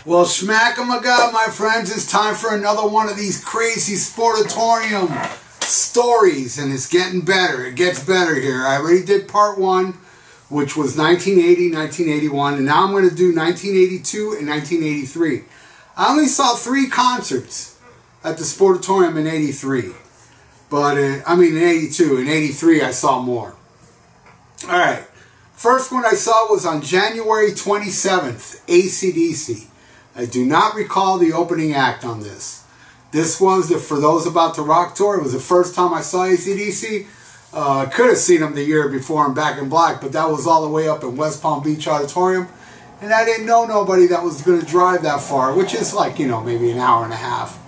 Well, schmack-a-ma-god, my friends, it's time for another one of these crazy Sportatorium stories, and it's getting better. It gets better here. I already did part one, which was 1980, 1981, and now I'm going to do 1982 and 1983. I only saw 3 concerts at the Sportatorium in 83, but in 82. In 83, I saw more. All right. First one I saw was on January 27th, AC/DC. I do not recall the opening act on this. This was, for those about the rock tour, it was the first time I saw AC/DC. Could have seen them the year before in Back in Black, but that was all the way up in West Palm Beach Auditorium. And I didn't know nobody that was going to drive that far, which is like, maybe an hour and a half.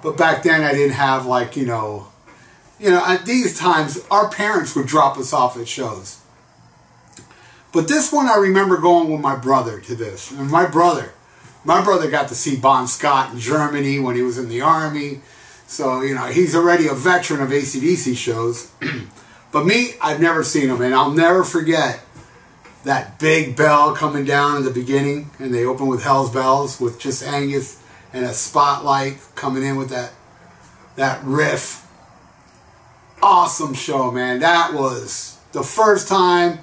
But back then I didn't have like, at these times, our parents would drop us off at shows. But this one I remember going with my brother to this. And my brother got to see Bon Scott in Germany when he was in the Army. So, he's already a veteran of AC/DC shows. But me, I've never seen him. And I'll never forget that big bell coming down in the beginning. And they open with Hell's Bells with just Angus and a spotlight coming in with that riff. Awesome show, man. That was the first time.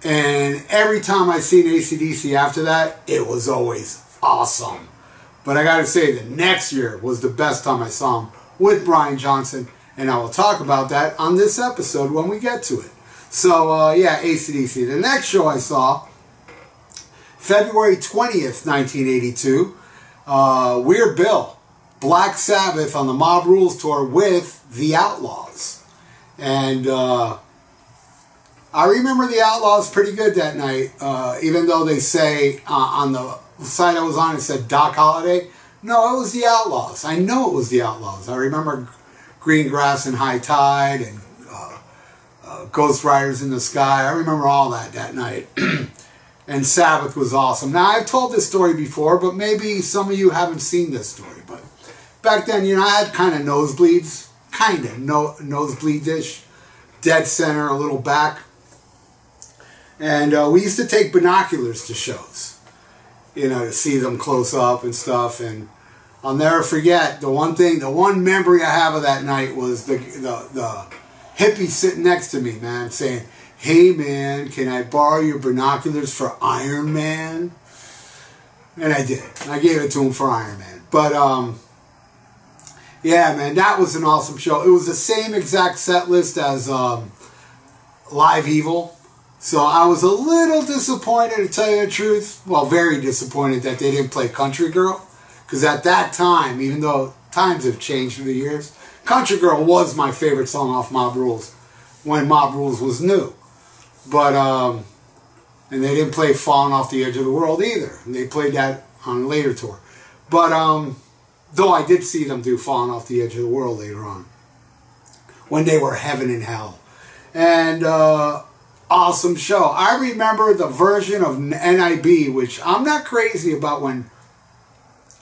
And every time I seen AC/DC after that, it was always awesome. But I got to say, the next year was the best time I saw him with Brian Johnson. And I will talk about that on this episode when we get to it. So, yeah, AC/DC. The next show I saw, February 20th, 1982, Weird Bill, Black Sabbath on the Mob Rules tour with The Outlaws. And I remember The Outlaws pretty good that night, even though they say on the site I was on it said Doc Holliday. No, it was The Outlaws. I know it was The Outlaws. I remember Green Grass and High Tide and Ghost Riders in the Sky. I remember all that night. And Sabbath was awesome. Now, I've told this story before, but maybe some of you haven't seen this story. But back then, I had kind of nosebleeds. Kind of nosebleed-ish. Dead center, a little back. And we used to take binoculars to shows, to see them close up and stuff. And I'll never forget, the one memory I have of that night was the hippie sitting next to me, man, saying, "Hey, man, can I borrow your binoculars for Iron Man?" And I did. I gave it to him for Iron Man. But, yeah, man, that was an awesome show. It was the same exact set list as Live Evil. So I was a little disappointed, to tell you the truth. Well, very disappointed that they didn't play Country Girl. Because at that time, even though times have changed through the years, Country Girl was my favorite song off Mob Rules when Mob Rules was new. But, and they didn't play Falling Off the Edge of the World either. And they played that on a later tour. But, though I did see them do Falling Off the Edge of the World later on, when they were Heaven and Hell. And, awesome show. I remember the version of NIB, which I'm not crazy about when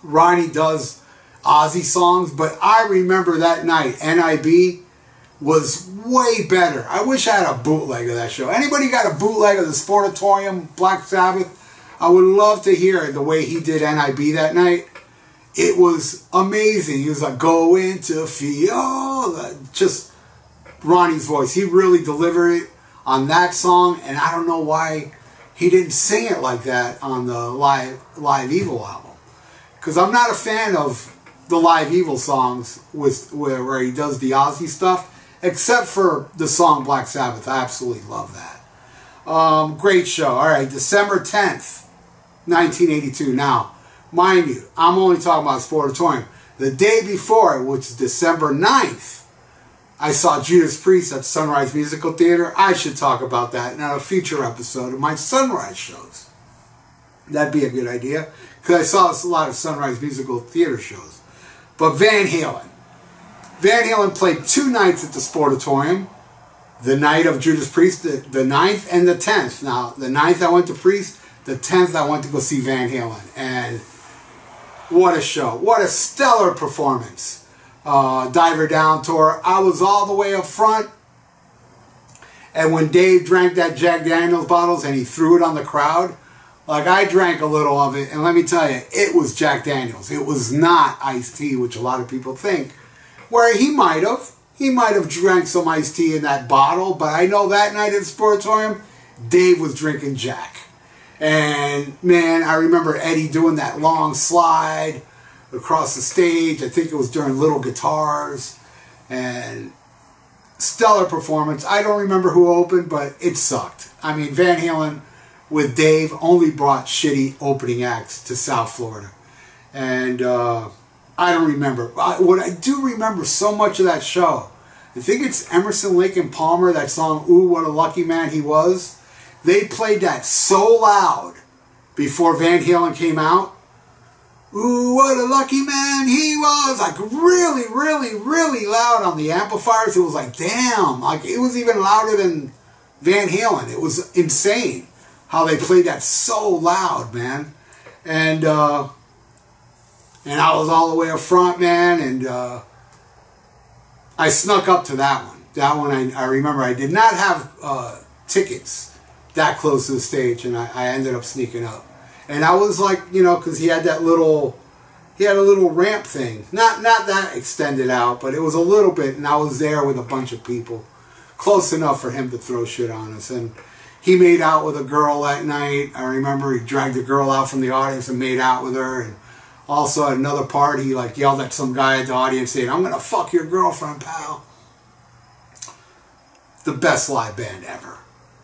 Ronnie does Ozzy songs, but I remember that night, NIB was way better. I wish I had a bootleg of that show. Anybody got a bootleg of the Sportatorium, Black Sabbath? I would love to hear the way he did NIB that night. It was amazing. He was like, "Go into feel," just Ronnie's voice. He really delivered it on that song, and I don't know why he didn't sing it like that on the Live Evil album. Because I'm not a fan of the Live Evil songs where he does the Ozzy stuff, except for the song Black Sabbath. I absolutely love that. Great show. All right, December 10th, 1982. Now, mind you, I'm only talking about Sportatorium. The day before, which is December 9th, I saw Judas Priest at Sunrise Musical Theater. I should talk about that in a future episode of my Sunrise shows. That'd be a good idea, because I saw a lot of Sunrise Musical Theater shows. But Van Halen. Van Halen played 2 nights at the Sportatorium. The night of Judas Priest, the 9th and the 10th. Now, the 9th I went to Priest, the 10th I went to go see Van Halen. And what a show. What a stellar performance. Diver Down tour. I was all the way up front, and when Dave drank that Jack Daniels bottles and he threw it on the crowd, Like, I drank a little of it, and let me tell you, it was Jack Daniels. It was not iced tea, which a lot of people think. Where he might have. He might have drank some iced tea in that bottle, but I know that night at the Sportatorium, Dave was drinking Jack. And, man, I remember Eddie doing that long slide across the stage. I think it was during Little Guitars. And stellar performance. I don't remember who opened, but it sucked. I mean, Van Halen with Dave only brought shitty opening acts to South Florida. And I don't remember. What I do remember so much of that show, I think it's Emerson, Lake and Palmer, that song, Ooh, What a Lucky Man He Was. They played that so loud before Van Halen came out. Ooh, what a lucky man he was. Like, really, really, really loud on the amplifiers. It was like, damn. Like, it was even louder than Van Halen. It was insane how they played that so loud, man. And I was all the way up front, man. And I snuck up to that one. That one, I remember I did not have tickets that close to the stage, and I ended up sneaking up. And I was like, you know, because he had a little ramp thing. Not that extended out, but it was a little bit, and I was there with a bunch of people. Close enough for him to throw shit on us. And he made out with a girl that night. I remember he dragged a girl out from the audience and made out with her. And also at another part, he like yelled at some guy at the audience saying, "I'm going to fuck your girlfriend, pal." The best live band ever.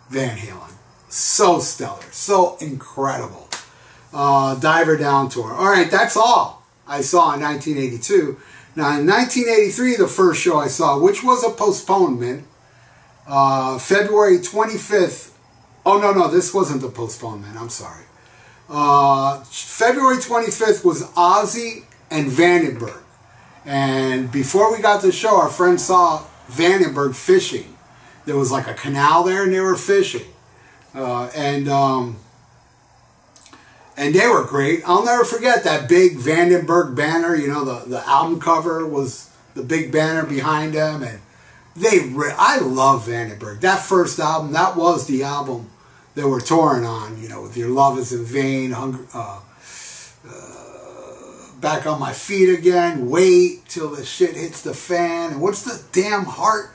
Van Halen. So stellar. So incredible. Diver Down Tour. Alright, that's all I saw in 1982. Now in 1983, the first show I saw, which was a postponement, February 25th. Oh, no, this wasn't the postponement. I'm sorry. February 25th was Ozzy and Vandenberg. And before we got to the show, our friend saw Vandenberg fishing. There was like a canal there, and they were fishing. And they were great. I'll never forget that big Vandenberg banner. You know, the album cover was the big banner behind them. And I love Vandenberg. That first album, that was the album they were touring on, you know, with Your Love Is in Vain, Back on My Feet Again, Wait Till the Shit Hits the Fan, and what's the damn heart?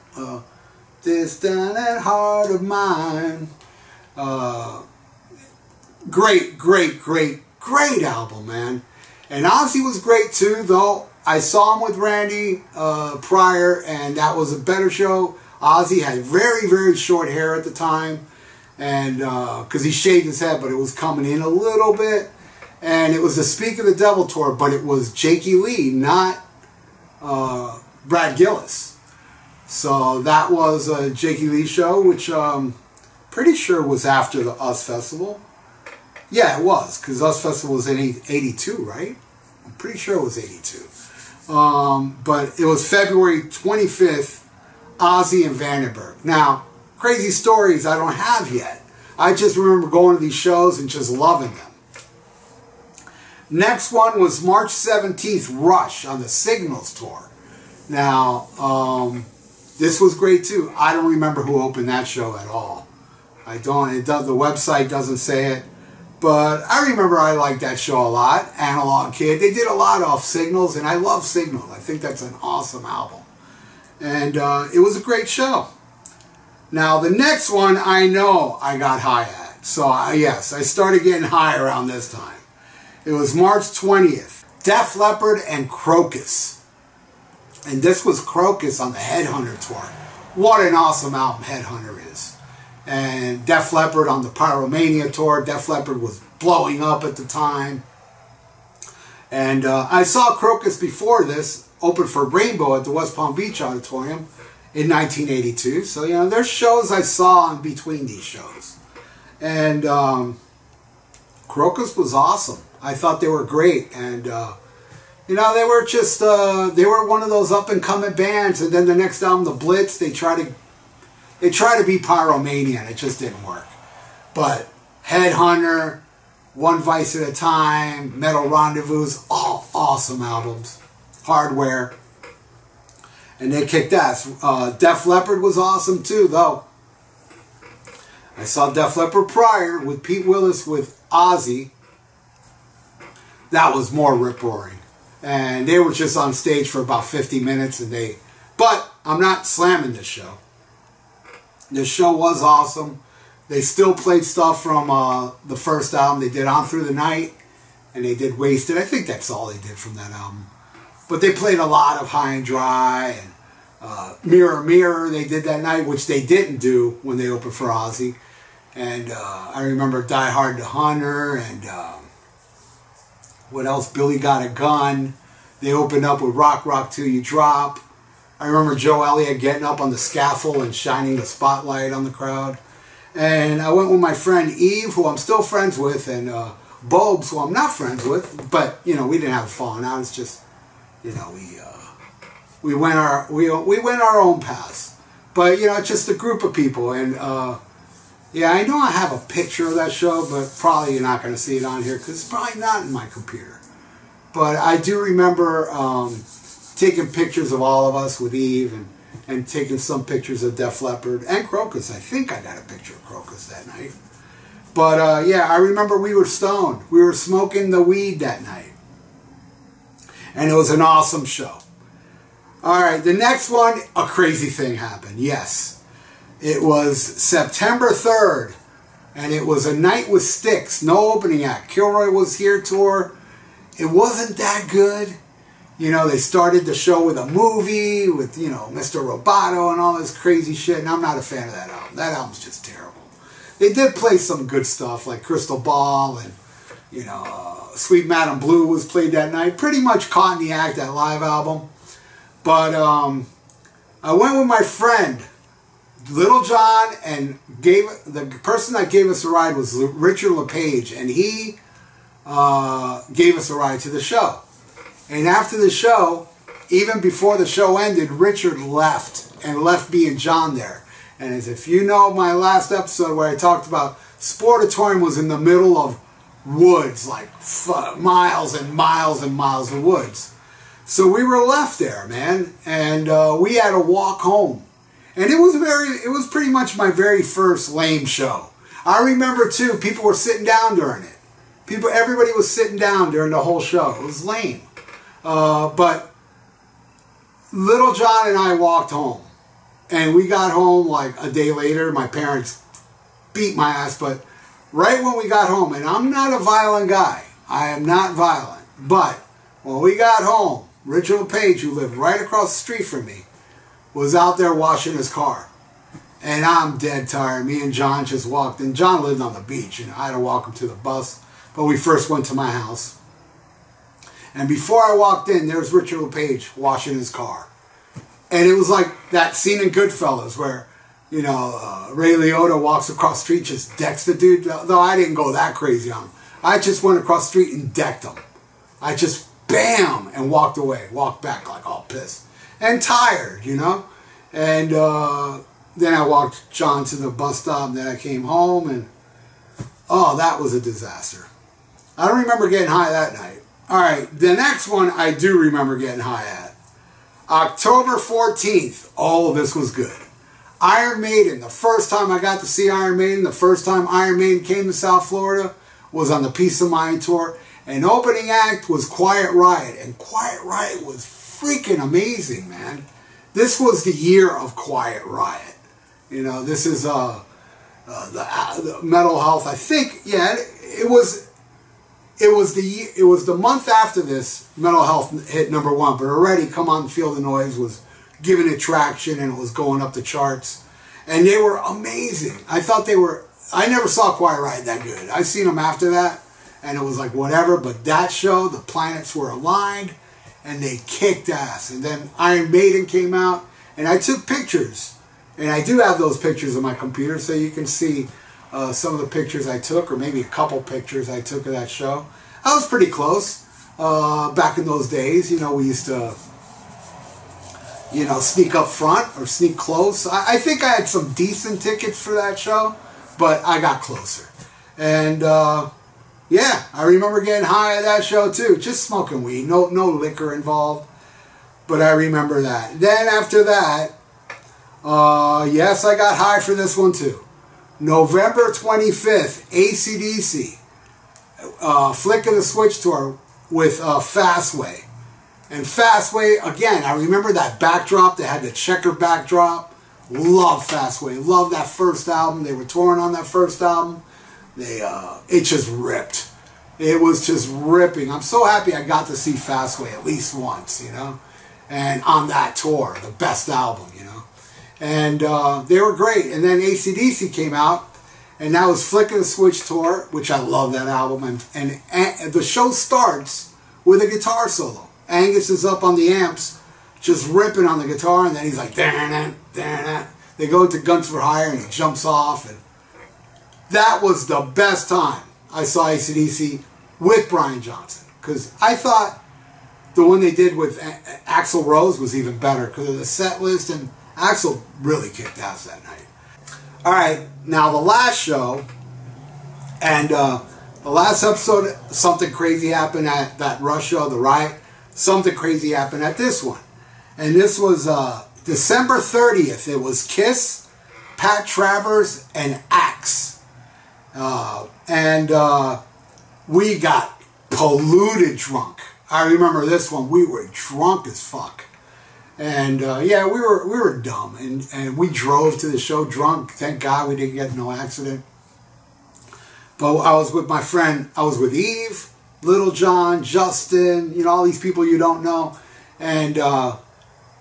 This down that heart of mine. Great album, man. And Ozzy was great too, though. I saw him with Randy prior, and that was a better show. Ozzy had very, very short hair at the time, and because he shaved his head, but it was coming in a little bit. And it was the Speak of the Devil tour, but it was Jakey Lee, not Brad Gillis. So that was a Jakey Lee show, which pretty sure was after the US Festival. Yeah, it was, because US Festival was in 82, right? I'm pretty sure it was 82. But it was February 25th, Ozzy and Vandenberg. Now, crazy stories I don't have yet. I just remember going to these shows and just loving them. Next one was March 17th, Rush on the Signals tour. Now, this was great too. I don't remember who opened that show at all. I don't. The website doesn't say it. But I remember I liked that show a lot. Analog Kid. They did a lot off Signals, and I love Signal. I think that's an awesome album. And it was a great show. Now, the next one I know I got high at. So, yes, I started getting high around this time. It was March 20th. Def Leppard and Crocus. And this was Crocus on the Headhunter tour. What an awesome album Headhunter is. And Def Leppard on the Pyromania tour. Def Leppard was blowing up at the time. And I saw Crocus before this, open for Rainbow at the West Palm Beach Auditorium in 1982. So, you know, there's shows I saw in between these shows. And Crocus was awesome. I thought they were great. And, you know, they were just, they were one of those up-and-coming bands. And then the next album, The Blitz, they tried to be Pyromania, and it just didn't work. But Headhunter, One Vice at a Time, Metal Rendezvous, all awesome albums. Hardware. And they kicked ass. Def Leppard was awesome too, though. I saw Def Leppard prior with Pete Willis with Ozzy. That was more rip-roaring. And they were just on stage for about 50 minutes. But I'm not slamming this show. This show was awesome. They still played stuff from the first album. They did On Through the Night. And they did Wasted. I think that's all they did from that album. But they played a lot of High and Dry and Mirror Mirror they did that night, which they didn't do when they opened for Ozzy. And I remember Die Hard to Hunter and what else? Billy Got a Gun. They opened up with Rock Rock Till You Drop. I remember Joe Elliott getting up on the scaffold and shining the spotlight on the crowd. And I went with my friend Eve, who I'm still friends with, and Bobes, who I'm not friends with. But, you know, we didn't have a falling out. It's just, you know, we went our own paths. But, you know, it's just a group of people. And, yeah, I know I have a picture of that show, but probably you're not going to see it on here because it's probably not in my computer. But I do remember taking pictures of all of us with Eve and taking some pictures of Def Leppard and Crocus. I think I got a picture of Crocus that night. But, yeah, I remember we were stoned. We were smoking the weed that night. And it was an awesome show. All right, the next one, a crazy thing happened. Yes. It was September 3rd, and it was a night with Styx, no opening act. Kilroy Was Here tour. It wasn't that good. You know, they started the show with a movie with, you know, Mr. Roboto and all this crazy shit, and I'm not a fan of that album. That album's just terrible. They did play some good stuff like Crystal Ball and, you know, Sweet Madam Blue was played that night. Pretty much caught in the act, that live album. But I went with my friend, Little John, and the person that gave us a ride was Richard LePage, and he gave us a ride to the show. And after the show, even before the show ended, Richard left and left me and John there. And as if you know my last episode where I talked about Sportatorium was in the middle of woods, like miles and miles and miles of woods. So we were left there, man, and we had to walk home. And it was pretty much my very first lame show. I remember too, people were sitting down during it. Everybody was sitting down during the whole show. It was lame. But Little John and I walked home. And we got home like a day later. My parents beat my ass, but right when we got home, and I'm not a violent guy. I am not violent. But when we got home, Richard LePage, who lived right across the street from me, was out there washing his car. And I'm dead tired. Me and John just walked. And John lived on the beach. And I had to walk him to the bus. But we first went to my house. And before I walked in, there was Richard LePage washing his car. And it was like that scene in Goodfellas where, you know, Ray Liotta walks across the street, just decks the dude. Though I didn't go that crazy on him. I just went across the street and decked him. I just, bam, and walked away. Walked back like all pissed. And tired, you know. And then I walked John to the bus stop, and then I came home, and oh, that was a disaster. I don't remember getting high that night. All right, the next one I do remember getting high at. October 14th. Oh, this was good. Iron Maiden. The first time I got to see Iron Maiden, the first time Iron Maiden came to South Florida was on the Peace of Mind tour. And opening act was Quiet Riot. And Quiet Riot was freaking amazing, man. This was the year of Quiet Riot. You know, this is the Mental Health. I think, yeah, it was the month after this Mental Health hit #1, but already Come On Feel the Noise was giving it traction and it was going up the charts. And they were amazing. I never saw Quiet Riot that good. I seen them after that and it was like whatever, but that show, the planets were aligned and they kicked ass. And then Iron Maiden came out and I took pictures. And I do have those pictures on my computer so you can see some of the pictures I took, or maybe a couple pictures I took of that show. I was pretty close back in those days. You know, we used to, you know, sneak up front or sneak close. I think I had some decent tickets for that show, but I got closer. And yeah, I remember getting high at that show too, just smoking weed, no liquor involved. But I remember that. Then after that, yes, I got high for this one too. November 25th, AC/DC, Flick of the Switch tour with Fastway. And Fastway, again, I remember that backdrop. They had the checker backdrop. Love Fastway. Love that first album. They were touring on that first album. It just ripped. It was just ripping. I'm so happy I got to see Fastway at least once, you know. And on that tour, the best album, you know. And they were great. And then AC/DC came out. And that was Flick of the Switch tour, which I love that album. And the show starts with a guitar solo. Angus is up on the amps, just ripping on the guitar, and then he's like, "Darn it." They go into Guns for Hire, and he jumps off. And that was the best time I saw AC/DC with Brian Johnson. Because I thought the one they did with Axl Rose was even better because of the set list, and Axl really kicked ass that night. All right, now the last show, and the last episode, something crazy happened at that Rush show, the Riot. Something crazy happened at this one. And this was December 30th. It was Kiss, Pat Travers, and Axe. We got polluted drunk. I remember this one. We were drunk as fuck. And yeah, we were dumb, and we drove to the show drunk. Thank God we didn't get in no accident. But I was with my friend. I was with Eve, Little John, Justin. You know, all these people you don't know. And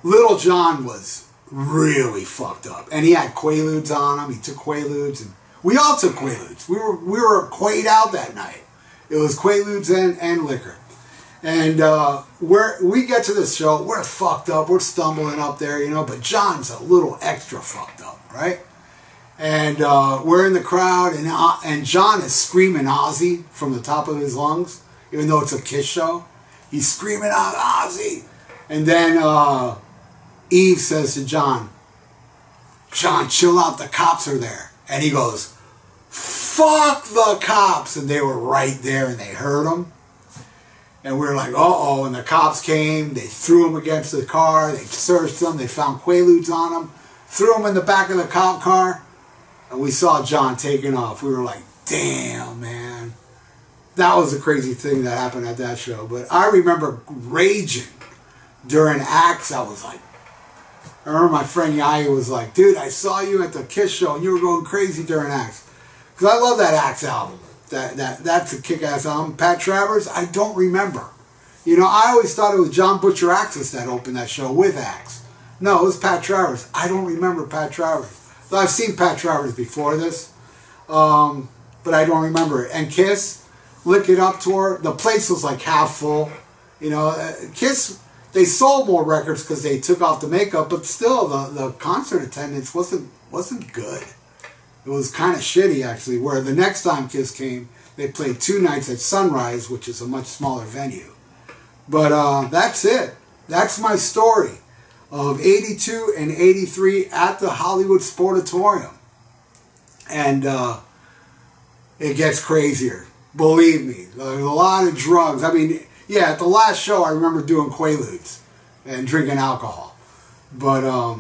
Little John was really fucked up, and he had Quaaludes on him. He took Quaaludes, and we all took Quaaludes. We were quayed out that night. It was Quaaludes and liquor. And we get to the show, we're fucked up, we're stumbling up there, you know, but John's a little extra fucked up, right? And we're in the crowd, and John is screaming Ozzy from the top of his lungs, even though it's a Kiss show. He's screaming out Ozzy. And then Eve says to John, chill out, the cops are there. And he goes, fuck the cops. And they were right there, and they heard him. And we were like, uh-oh, and the cops came, they threw him against the car, they searched him, they found Quaaludes on him, threw him in the back of the cop car, and we saw John taking off. We were like, damn, man. That was a crazy thing that happened at that show. But I remember raging during Axe. I remember my friend Yaya was like, dude, I saw you at the Kiss show, and you were going crazy during Axe. Because I love that Axe album. That's a kick-ass album. Pat Travers, I don't remember. You know, I always thought it was John Butcher Axis that opened that show with Axe. No, it was Pat Travers. I don't remember Pat Travers. So I've seen Pat Travers before this, but I don't remember it. And Kiss, Lick It Up tour, the place was like half full. You know, Kiss, they sold more records because they took off the makeup, but still the concert attendance wasn't good. It was kind of shitty, actually, where the next time Kiss came, they played 2 nights at Sunrise, which is a much smaller venue. But that's it. That's my story of 82 and 83 at the Hollywood Sportatorium. And it gets crazier. Believe me, there's a lot of drugs. I mean, yeah, at the last show, I remember doing Quaaludes and drinking alcohol. But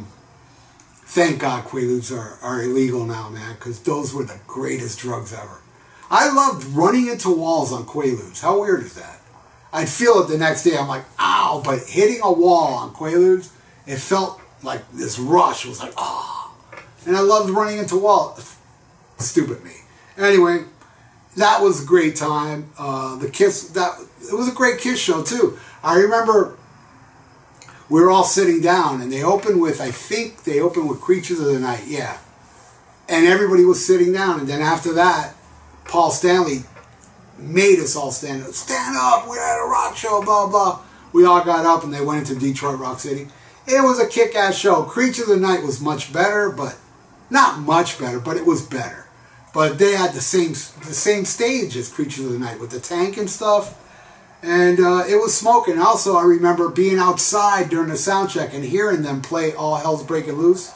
thank God Quaaludes are illegal now, man, because those were the greatest drugs ever. I loved running into walls on Quaaludes. How weird is that? I'd feel it the next day. I'm like, ow, but hitting a wall on Quaaludes, it felt like this rush. It was like, ah. And I loved running into walls. Stupid me. Anyway, that was a great time. The Kiss, it was a great Kiss show, too. I remember we were all sitting down, and they opened with, I think they opened with Creatures of the Night, yeah. And everybody was sitting down, and then after that, Paul Stanley made us all stand up. Stand up, we're at a rock show, blah, blah. We all got up, and they went into Detroit Rock City. It was a kick-ass show. Creatures of the Night was much better, but not much better, but it was better. But they had the same stage as Creatures of the Night with the tank and stuff. And it was smoking. Also, I remember being outside during the sound check and hearing them play All Hell's Breaking Loose.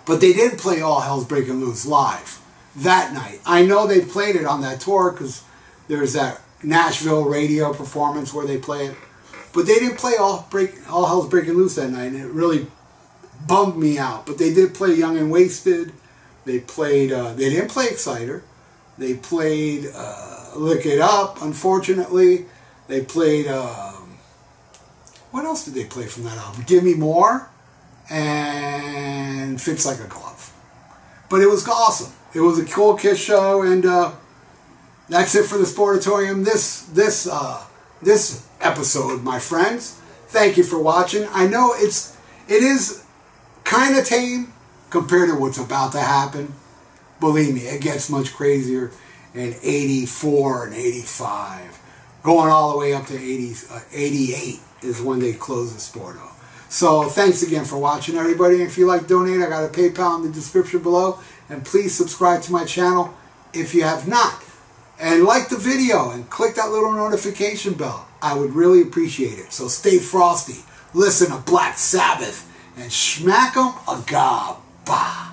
But they didn't play All Hell's Breaking Loose live that night. I know they played it on that tour because there's that Nashville radio performance where they play it. But they didn't play All Hell's Breaking Loose that night, and it really bummed me out. But they did play Young and Wasted, They played, they didn't play Exciter. They played Lick It Up, unfortunately. They played, what else did they play from that album? Give Me More and Fits Like a Glove. But it was awesome. It was a cool Kiss show, and that's it for the Sportatorium. This episode, my friends. Thank you for watching. I know it is kind of tame compared to what's about to happen. Believe me, it gets much crazier in 84 and 85. Going all the way up to 88 is when they close the Sporto. So thanks again for watching, everybody. If you like donate, I got a PayPal in the description below. And please subscribe to my channel if you have not. And like the video and click that little notification bell. I would really appreciate it. So stay frosty. Listen to Black Sabbath and smack 'em a gob. Bah.